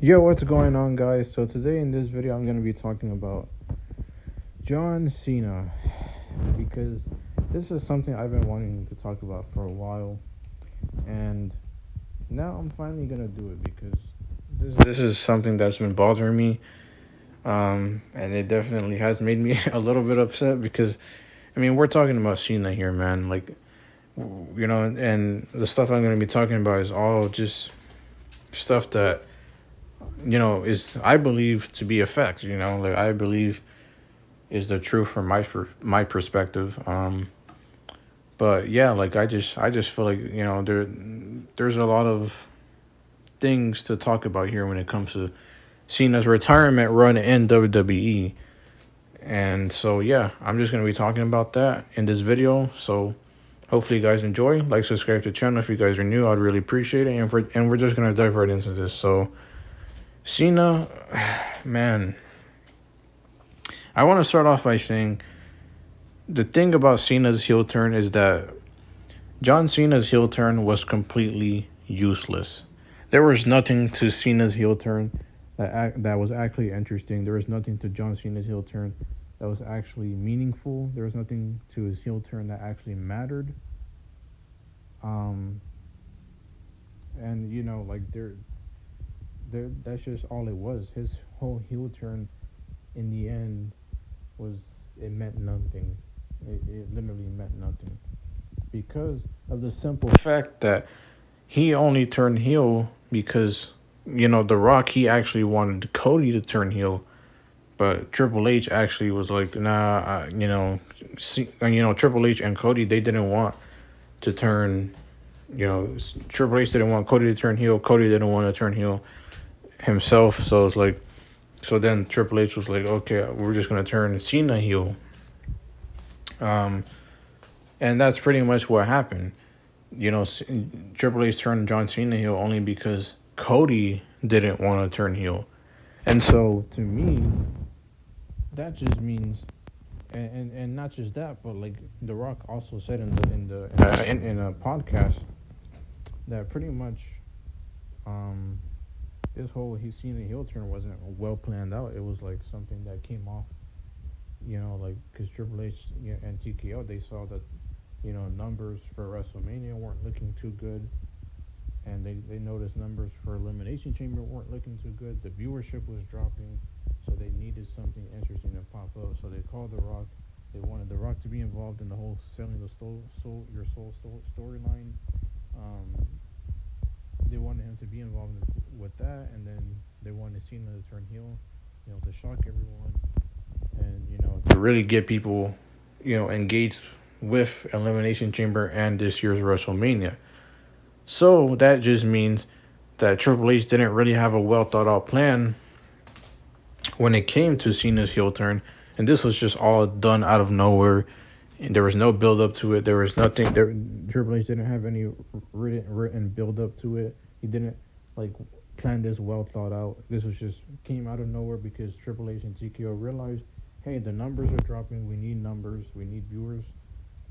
Yo, what's going on, guys? So today in this video, I'm going to be talking about John Cena because this is something I've been wanting to talk about for a while, and now I'm finally going to do it because this is something that's been bothering me, and it definitely has made me a little bit upset because I mean we're talking about Cena here, man. Like and the stuff I'm going to be talking about is all just stuff that is I believe to be a fact. Like I believe is the truth from my perspective. But yeah, like I just feel like there's a lot of things to talk about here when it comes to Cena's retirement run in WWE. And so yeah, I'm just gonna be talking about that in this video. So hopefully you guys enjoy. Like, subscribe to the channel if you guys are new. I'd really appreciate it. And we're just gonna dive right into this. So Cena, man, I want to start off by saying the thing about Cena's heel turn is that John Cena's heel turn was completely useless. There was nothing to Cena's heel turn that was actually interesting. There was nothing to John Cena's heel turn that was actually meaningful. There was nothing to his heel turn that actually mattered. Um, and like there, that's just all it was. His whole heel turn, in the end, was it meant nothing. It literally meant nothing because of the simple fact that he only turned heel because The Rock, he actually wanted Cody to turn heel, but Triple H actually was like, nah, Triple H and Cody, they didn't want to turn. Triple H didn't want Cody to turn heel. Cody didn't want to turn heel himself. So it's like, so then Triple H was like, okay, we're just gonna turn Cena heel. Um, and that's pretty much what happened. Triple H turned John Cena heel only because Cody didn't want to turn heel. And so to me, that just means, and not just that, but like The Rock also said in a podcast that pretty much this whole he's seen a heel turn wasn't well planned out. It was like something that came off, like because Triple H and TKO, they saw that numbers for WrestleMania weren't looking too good, and they noticed numbers for Elimination Chamber weren't looking too good. The viewership was dropping, so they needed something interesting to pop up. So they called The Rock. They wanted The Rock to be involved in the whole selling the your soul storyline. Um, they wanted him to be involved with that, and then they wanted Cena to turn heel, to shock everyone, and to really get people, engaged with Elimination Chamber and this year's WrestleMania. So that just means that Triple H didn't really have a well thought out plan when it came to Cena's heel turn, and this was just all done out of nowhere. And there was no build up to it. There was nothing. Triple H didn't have any written build up to it. He didn't like plan this well thought out. This was just came out of nowhere because Triple H and TKO realized, hey, the numbers are dropping. We need numbers. We need viewers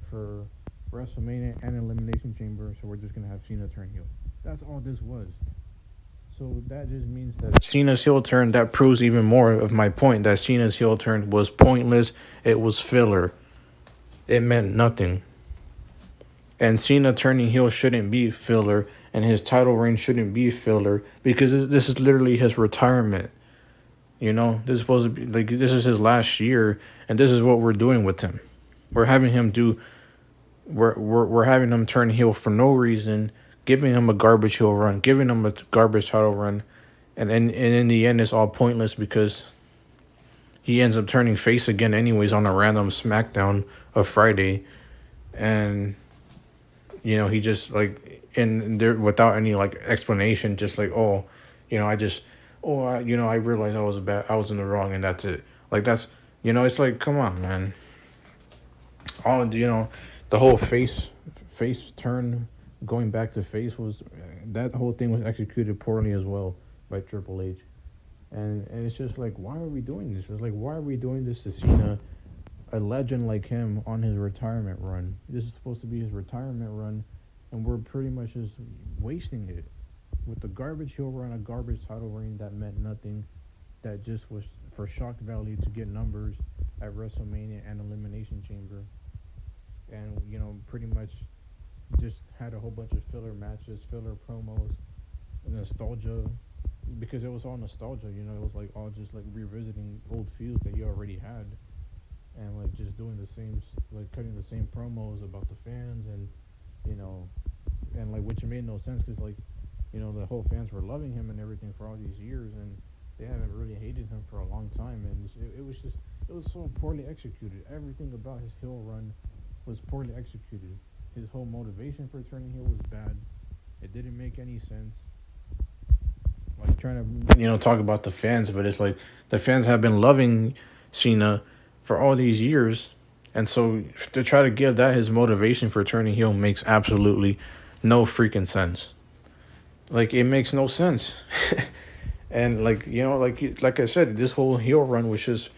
for WrestleMania and Elimination Chamber. So we're just gonna have Cena turn heel. That's all this was. So that just means that Cena's heel turn, that proves even more of my point that Cena's heel turn was pointless. It was filler. It meant nothing. And Cena turning heel shouldn't be filler, and his title reign shouldn't be filler because this is literally his retirement. This is supposed to be like this is his last year, and this is what we're doing with him. We're having him do. We're having him turn heel for no reason, giving him a garbage heel run, giving him a garbage title run, and in the end, it's all pointless because he ends up turning face again, anyways, on a random SmackDown of Friday, and he just like in there without any like explanation, just like, oh, I just, I realized I was in the wrong, and that's it. Like that's, it's like, come on, man. All the whole face turn, going back to face, was that whole thing was executed poorly as well by Triple H. And it's just like, why are we doing this? It's like, why are we doing this to Cena, a legend like him, on his retirement run? This is supposed to be his retirement run, and we're pretty much just wasting it. with the garbage heel run, a garbage title reign that meant nothing, that just was for shock value to get numbers at WrestleMania and Elimination Chamber, and pretty much just had a whole bunch of filler matches, filler promos, nostalgia, because it was all nostalgia. It was like all just like revisiting old feuds that you already had, and like just doing the same, like cutting the same promos about the fans, and you know, and like which made no sense because like the whole fans were loving him and everything for all these years, and they haven't really hated him for a long time, and it was just it was so poorly executed. Everything about his heel run was poorly executed. His whole motivation for turning heel was bad. It didn't make any sense. Like trying to talk about the fans, but it's like the fans have been loving Cena for all these years, and so to try to give that his motivation for turning heel makes absolutely no freaking sense. Like it makes no sense. And like like I said, this whole heel run was just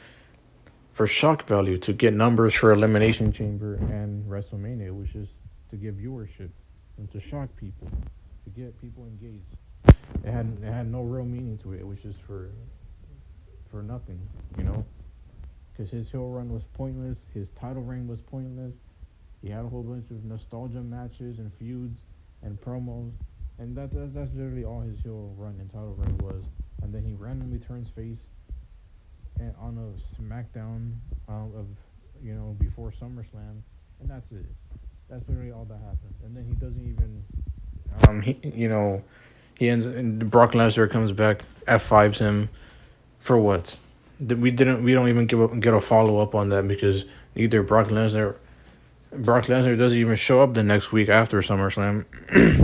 for shock value to get numbers for Elimination Chamber and WrestleMania. It was just to get viewership and to shock people, to get people engaged. It had no real meaning to it. It was just for nothing, you know. Because his heel run was pointless. His title reign was pointless. He had a whole bunch of nostalgia matches and feuds and promos, and that's literally all his heel run and title reign was. And then he randomly turns face and on a SmackDown of before SummerSlam, and that's it. That's literally all that happened. And then he doesn't even he he ends and Brock Lesnar comes back, F5s him for what? We don't even get a follow up on that because either Brock Lesnar doesn't even show up the next week after SummerSlam.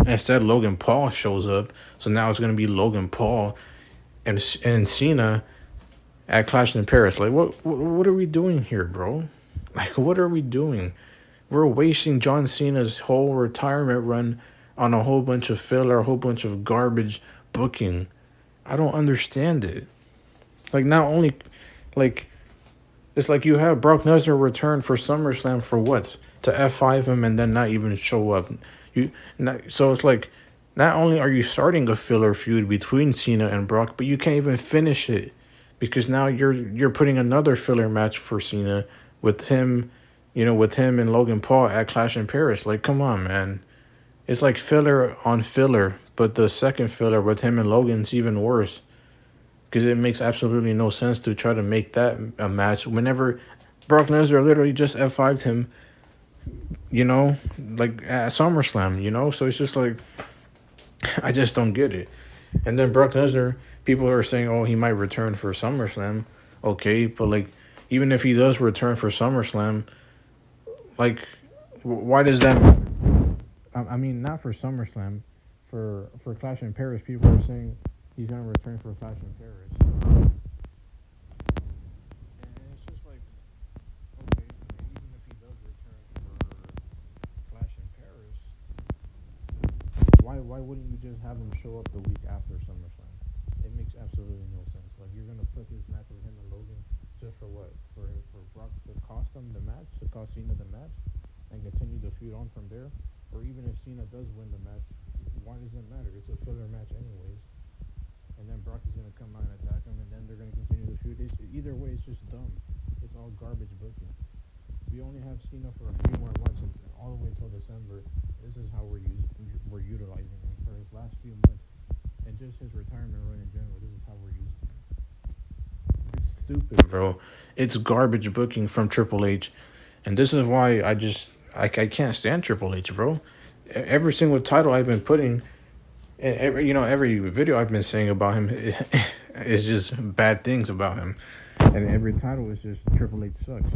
Instead, Logan Paul shows up. So now it's gonna be Logan Paul and Cena at Clash in Paris. Like what are we doing here, bro? Like what are we doing? We're wasting John Cena's whole retirement run on a whole bunch of filler, a whole bunch of garbage booking. I don't understand it. Like not only like it's like you have Brock Lesnar return for SummerSlam for what? To F5 him and then not even show up. So it's like not only are you starting a filler feud between Cena and Brock, but you can't even finish it because now you're putting another filler match for Cena with him, with him and Logan Paul at Clash in Paris. Like, come on, man. It's like filler on filler, but the second filler with him and Logan's even worse because it makes absolutely no sense to try to make that a match whenever Brock Lesnar literally just F5'd him, like at SummerSlam. So it's just like, I just don't get it. And then Brock Lesnar, people are saying, oh, he might return for SummerSlam. Okay, but like, even if he does return for SummerSlam, like, why does that matter? I mean, not for SummerSlam, for Clash in Paris. People are saying he's gonna return for Clash in Paris. And it's just like, okay, even if he does return for Clash in Paris, why wouldn't you just have him show up the week after SummerSlam? It makes absolutely no sense. Like you're gonna put this match with him and Logan just for what? For Brock to cost him the match, to cost Cena the match, and continue the feud on from there. Or even if Cena does win the match, why does it matter? It's a filler match anyways. And then Brock is gonna come out and attack him, and then they're gonna continue the feud. Either way, it's just dumb. It's all garbage booking. We only have Cena for a few more months, all the way until December. This is how we're utilizing him for his last few months, and just his retirement run in general. This is how we're using him. It's stupid, bro. It's garbage booking from Triple H, and this is why I can't stand Triple H, bro. Every single title I've been putting, every video I've been saying about him is just bad things about him, and every title is just Triple H sucks.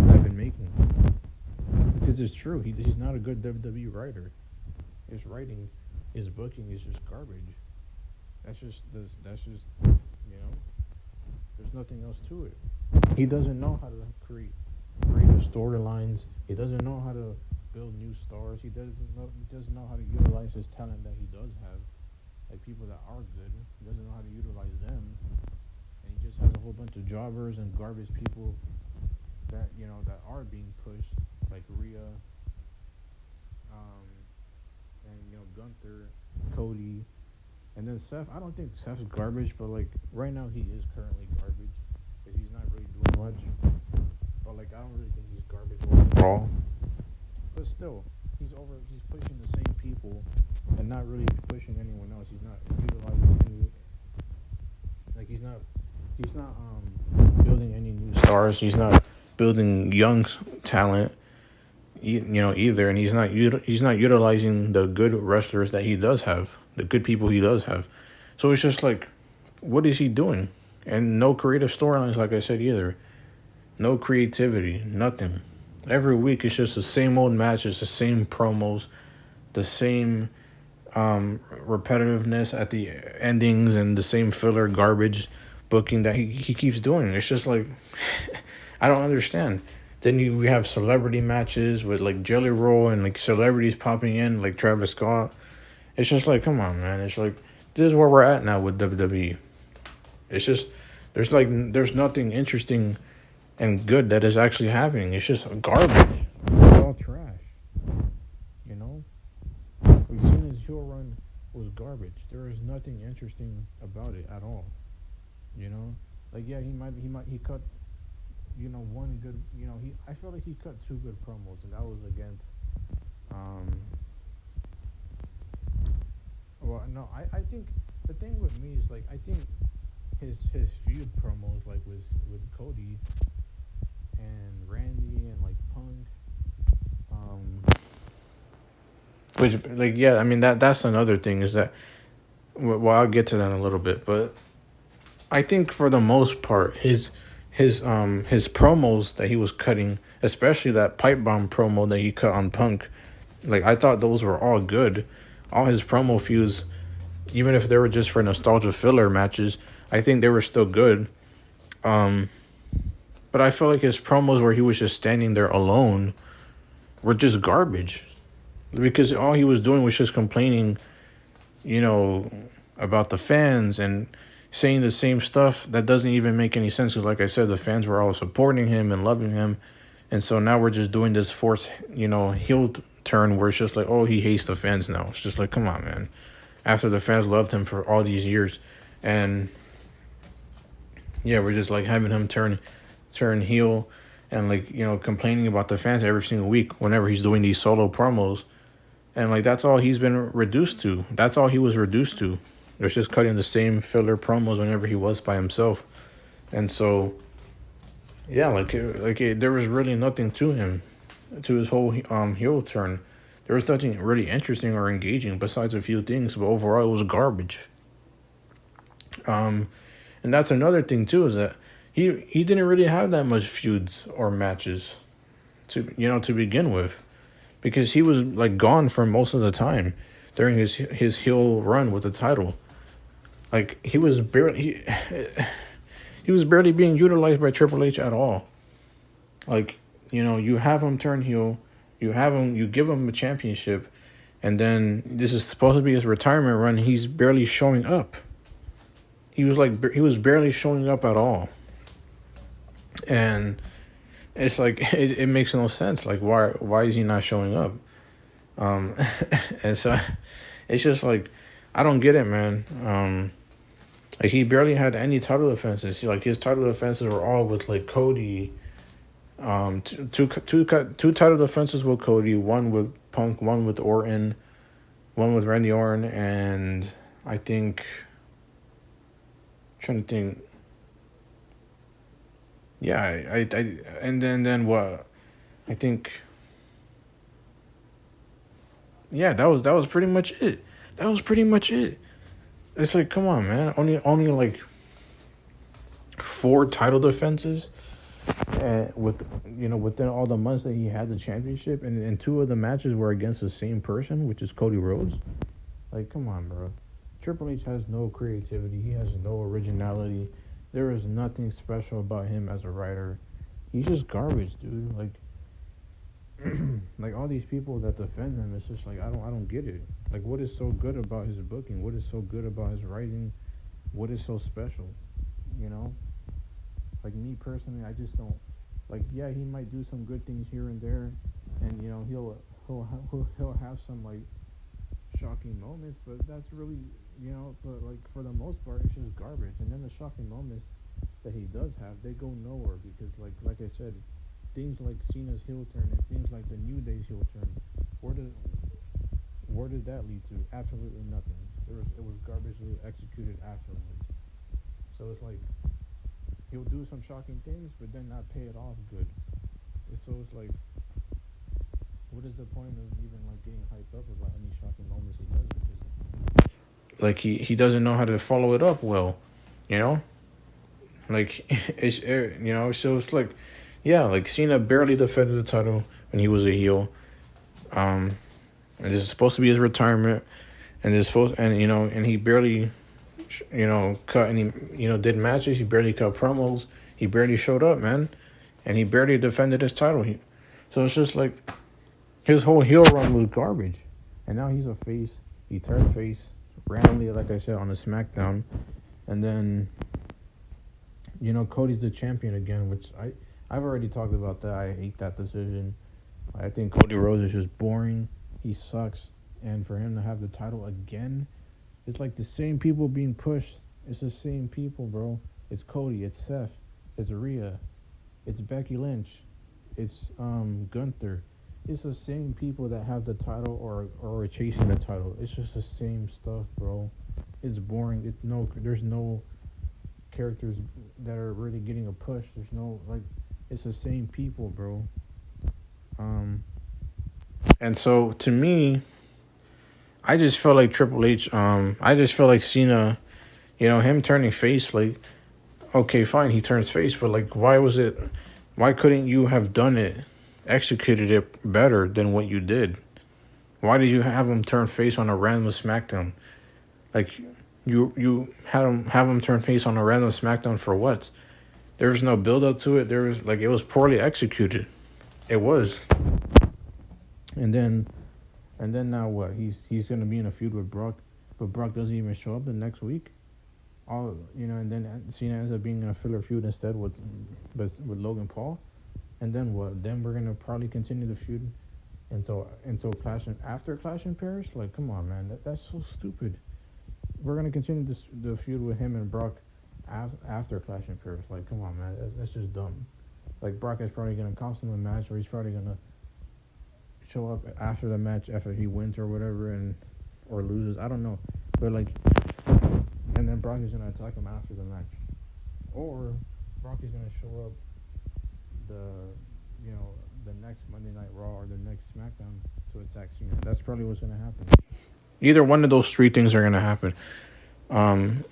I've been making because it's true. He's not a good WWE writer. His writing, his booking is just garbage. That's just there's nothing else to it. He doesn't know how to create creative storylines. He doesn't know how to build new stars. He doesn't know how to utilize his talent that he does have, like people that are good. He doesn't know how to utilize them, and he just has a whole bunch of jobbers and garbage people that that are being pushed, like Rhea, and Gunther, Cody, And then Seth, I don't think Seth's garbage, but like right now he is currently garbage because he's not really doing much. But like I don't really think he's garbage overall. But still, he's over. He's pushing the same people and not really pushing anyone else. He's not utilizing any. Like he's not building any new stars. He's not building young talent. Either, and he's not utilizing the good wrestlers that he does have, the good people he does have. So it's just like, what is he doing? And no creative storylines, like I said, either. No creativity, nothing. Every week it's just the same old matches, the same promos, the same repetitiveness at the endings, and the same filler garbage booking that he keeps doing. It's just like, I don't understand. Then we have celebrity matches with like Jelly Roll and like celebrities popping in like Travis Scott. It's just like, come on, man. It's like, this is where we're at now with WWE. It's just, there's nothing interesting and good that is actually happening. It's just garbage. It's all trash. You know, we've seen his heel run was garbage. There is nothing interesting about it at all. You know, like yeah, he cut one good. He I feel like he cut two good promos, and that was against. Um, well, no, I think the thing with me is like I think his feud promos like with Cody and Randy and like Punk. Um, which like yeah, I mean that's another thing is that well I'll get to that in a little bit, but I think for the most part his promos that he was cutting, especially that pipe bomb promo that he cut on Punk, like I thought those were all good. All his promo feuds, even if they were just for nostalgia filler matches, I think they were still good. Um, but I felt like his promos where he was just standing there alone were just garbage because all he was doing was just complaining, you know, about the fans and saying the same stuff that doesn't even make any sense. Because, like I said, the fans were all supporting him and loving him, and so now we're just doing this forced, heel turn where it's just like, oh, he hates the fans now. It's just like, come on, man. After the fans loved him for all these years, and yeah, we're just like having him turn heel, and like complaining about the fans every single week whenever he's doing these solo promos, and like that's all he's been reduced to. That's all he was reduced to. It was just cutting the same filler promos whenever he was by himself, and so yeah, there was really nothing to him, to his whole heel turn. There was nothing really interesting or engaging besides a few things, but overall it was garbage. Um, and that's another thing too is that he didn't really have that much feuds or matches to begin with, because he was like gone for most of the time during his heel run with the title. Like he was barely being utilized by Triple H at all. Like you have him turn heel, you give him a championship, and then this is supposed to be his retirement run. He's barely showing up. He was barely showing up at all, and it's like it makes no sense. Like why is he not showing up? Um, and so it's just like I don't get it, man. Like he barely had any title defenses. Like his title defenses were all with like Cody. Two title defenses with Cody, one with Punk, one with Orton, one with Randy Orton, and I think trying to think. Yeah, I and then what? I think yeah, that was pretty much it. That was pretty much it. It's like, come on, man. Only like four title defenses, with within all the months that he had the championship, and two of the matches were against the same person, which is Cody Rhodes. Like, come on, bro. Triple H has no creativity. He has no originality. There is nothing special about him as a writer. He's just garbage, dude. Like, like all these people that defend him, it's just like I don't get it. Like, what is so good about his booking? What is so good about his writing? What is so special? You know, like me personally, I just don't like. Yeah, he might do some good things here and there, and he'll have some like shocking moments, but that's really but like for the most part, it's just garbage. And then the shocking moments that he does have, they go nowhere because, like I said, things like Cena's heel turn and things like the New Day's heel turn, where did where did that lead to? Absolutely nothing. It was garbagely executed afterwards. So it's like he'll do some shocking things, but then not pay it off good. And so it's like, what is the point of even like getting hyped up about any shocking moments he does? Because like he doesn't know how to follow it up well, you know. Like so it's like, yeah, like Cena barely defended the title when he was a heel. Um, and this is supposed to be his retirement, and this supposed and and he barely, cut any did matches. He barely cut promos. He barely showed up, man, and he barely defended his title. So it's just like his whole heel run was garbage, and now he's a face. He turned face randomly, like I said, on a SmackDown, and then Cody's the champion again, which I've already talked about that. I hate that decision. I think Cody Rhodes is just boring. He sucks, and for him to have the title again, it's like the same people being pushed. It's the same people, bro. It's Cody. It's Seth. It's Rhea. It's Becky Lynch. It's Gunther. It's the same people that have the title or are chasing the title. It's just the same stuff, bro. It's boring. There's no characters that are really getting a push. There's no like, it's the same people, bro. Um, and so to me, I just felt like Triple H. I just felt like Cena. Him turning face. Like, okay, fine, he turns face, but like, why was it? Why couldn't you have done it, executed it better than what you did? Why did you have him turn face on a random SmackDown? Like, you had him have him turn face on a random SmackDown for what? There was no build up to it. There was like, it was poorly executed. It was. And then now what? He's gonna be in a feud with Brock, but Brock doesn't even show up the next week. And then Cena ends up being in a filler feud instead with Logan Paul. And then what? Then we're gonna probably continue the feud until after Clash in Paris. Like, come on, man, that's so stupid. We're gonna continue the feud with him and Brock after Clash in Paris. Like, come on, man, that's just dumb. Like, Brock is probably gonna cost him a match, or he's probably gonna show up after the match after he wins or whatever, and or loses. I don't know, but like, and then Brock is gonna attack him after the match, or Brock is gonna show up the the next Monday Night Raw or the next SmackDown to attack Cena. That's probably what's gonna happen. Either one of those three things are gonna happen.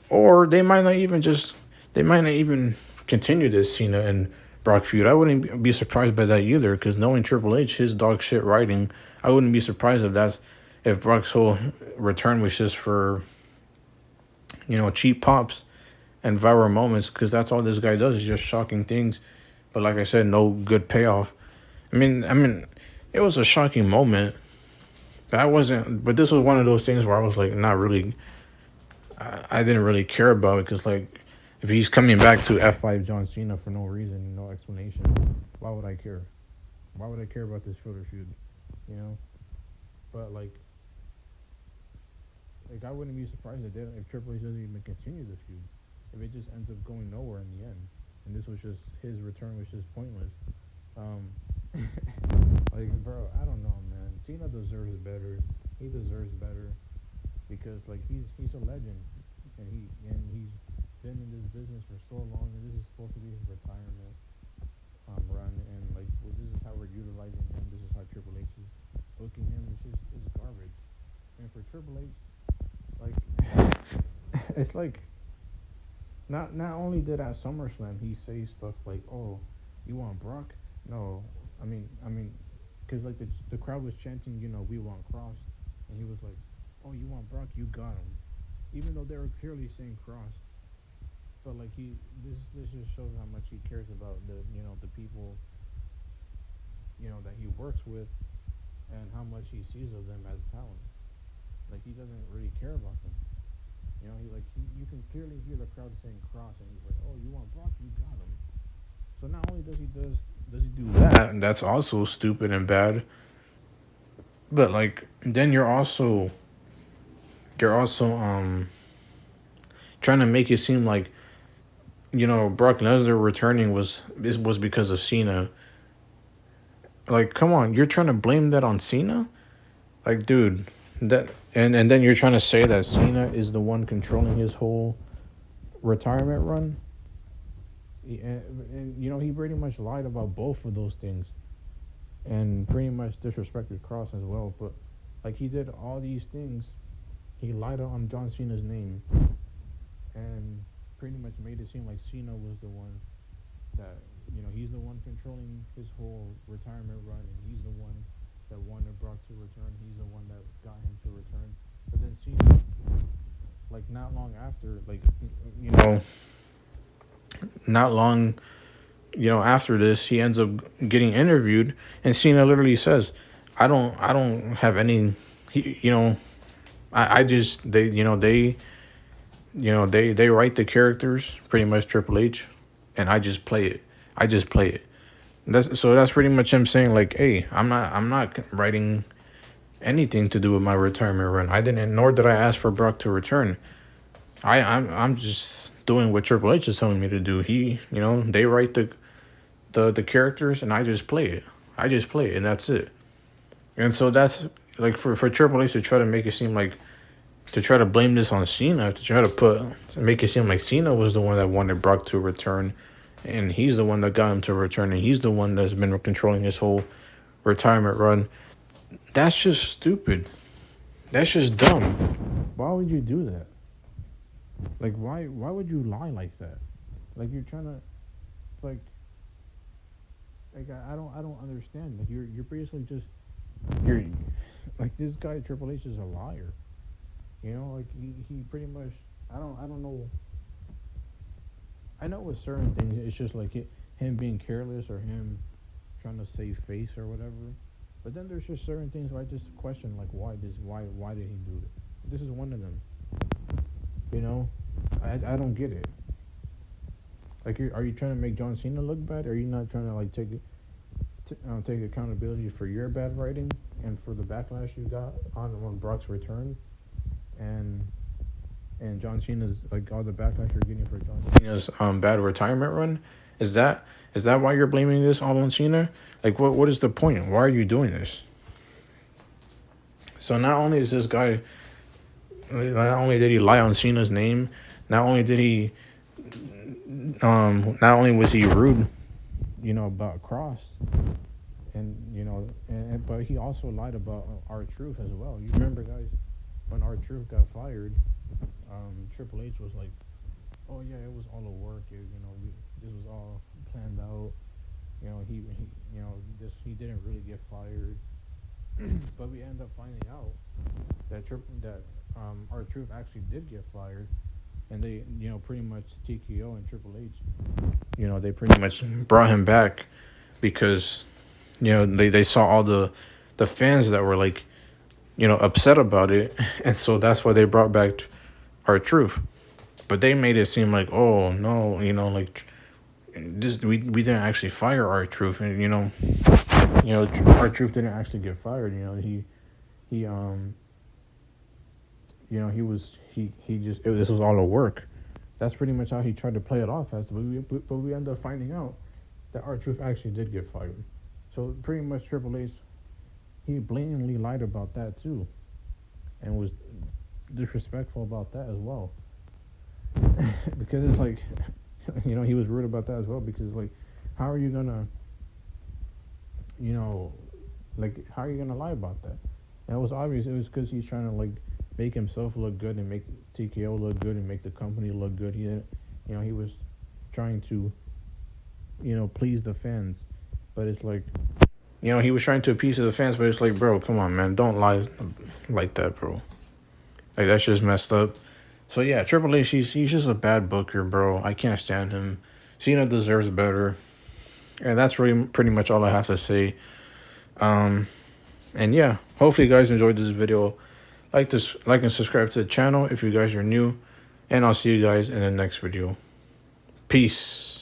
Or they might not even continue this Cena and Brock feud. I wouldn't be surprised by that either, because knowing Triple H, his dog shit writing, I wouldn't be surprised if Brock's whole return was just for cheap pops and viral moments, because that's all this guy does is just shocking things. But like I said, no good payoff. I mean, it was a shocking moment. But I wasn't. But this was one of those things where I was like, not really. I didn't really care about it, because like, if he's coming back to F5 John Cena for no reason, no explanation, why would I care? Why would I care about this filler feud? You know. But like I wouldn't be surprised if Triple H doesn't even continue the feud. If it just ends up going nowhere in the end, and this was just his return was just pointless. Um, like, bro, I don't know, man. Cena deserves better. He deserves better, because like he's a legend, and he's been in this business for so long, and this is supposed to be his retirement run, and like, well, this is how we're utilizing him. This is how Triple H is booking him, which is garbage. And for Triple H, like, it's like, not only did at SummerSlam he say stuff like, "Oh, you want Brock?" No, because like the crowd was chanting, "We want Cross," and he was like, "Oh, you want Brock? You got him," even though they were clearly saying Cross. But like, this just shows how much he cares about the people that he works with, and how much he sees of them as talent. Like, he doesn't really care about them. You can clearly hear the crowd saying Cross, and he's like, "Oh, you want Brock? You got him." So not only does he do that, and that's also stupid and bad, but like, then they're also trying to make it seem like, Brock Lesnar returning was because of Cena. Like, come on, you're trying to blame that on Cena? Like, dude, that and then you're trying to say that Cena is the one controlling his whole retirement run. And he pretty much lied about both of those things, and pretty much disrespected Cross as well. But like, he did all these things. He lied on John Cena's name, and pretty much made it seem like Cena was the one that, he's the one controlling his whole retirement run, and he's the one that wanted Brock to return. He's the one that got him to return. But then Cena, like, not long after, like, you know, not long, after this, he ends up getting interviewed, and Cena literally says, I don't have any, he, I just, they write the characters, pretty much Triple H, and I just play it. I just play it. That's pretty much him saying, like, hey, I'm not writing anything to do with my retirement run. I didn't, nor did I ask for Brock to return. I'm just doing what Triple H is telling me to do. They write the characters, and I just play it. I just play it, and that's it. And so that's like, for Triple H to try to make it seem like, to try to blame this on Cena, to make it seem like Cena was the one that wanted Brock to return, and he's the one that got him to return, and he's the one that's been controlling his whole retirement run. That's just stupid. That's just dumb. Why would you do that? Like, why would you lie like that? Like, you're trying to, like I don't understand. Like, you're basically just, you're like, this guy Triple H is a liar. Like, he pretty much, I don't know. I know with certain things it's just like him being careless, or him trying to save face or whatever. But then there's just certain things where I just question, like, why did he do it? This is one of them. I don't get it. Like, are you trying to make John Cena look bad? Are you not trying to, like, take accountability for your bad writing and for the backlash you got on Brock's return, and John Cena's, like, all the backlash you're getting for John Cena's bad retirement run? Is that why you're blaming this all on Cena? Like, what is the point? Why are you doing this? So not only is this guy, not only did he lie on Cena's name, not only was he rude, about Cross, and but he also lied about R-Truth as well. You remember, guys, when R-Truth got fired, Triple H was like, "Oh yeah, it was all a work. This was all planned out. He didn't really get fired." But we end up finding out that R-Truth actually did get fired, and they, pretty much TKO and Triple H, they pretty much brought him back because, they saw all the fans that were, like, upset about it, and so that's why they brought back R-Truth. But they made it seem like, oh no, like, this, we didn't actually fire R-Truth, and R-Truth didn't actually get fired. This was all a work. That's pretty much how he tried to play it off as. But we end up finding out that R-Truth actually did get fired. So pretty much Triple H, he blatantly lied about that too, and was disrespectful about that as well. Because it's like, he was rude about that as well, because, like, how are you gonna, how are you gonna lie about that? And it was obvious. It was because he's trying to, like, make himself look good and make TKO look good and make the company look good. He didn't, he was trying to, please the fans. But it's like, he was trying to appease to the fans, but it's like, bro, come on, man, don't lie like that, bro. Like, that's just messed up. So yeah, Triple H, he's just a bad booker, bro. I can't stand him. Cena deserves better. And that's really pretty much all I have to say. And yeah, hopefully you guys enjoyed this video. Like and subscribe to the channel if you guys are new. And I'll see you guys in the next video. Peace.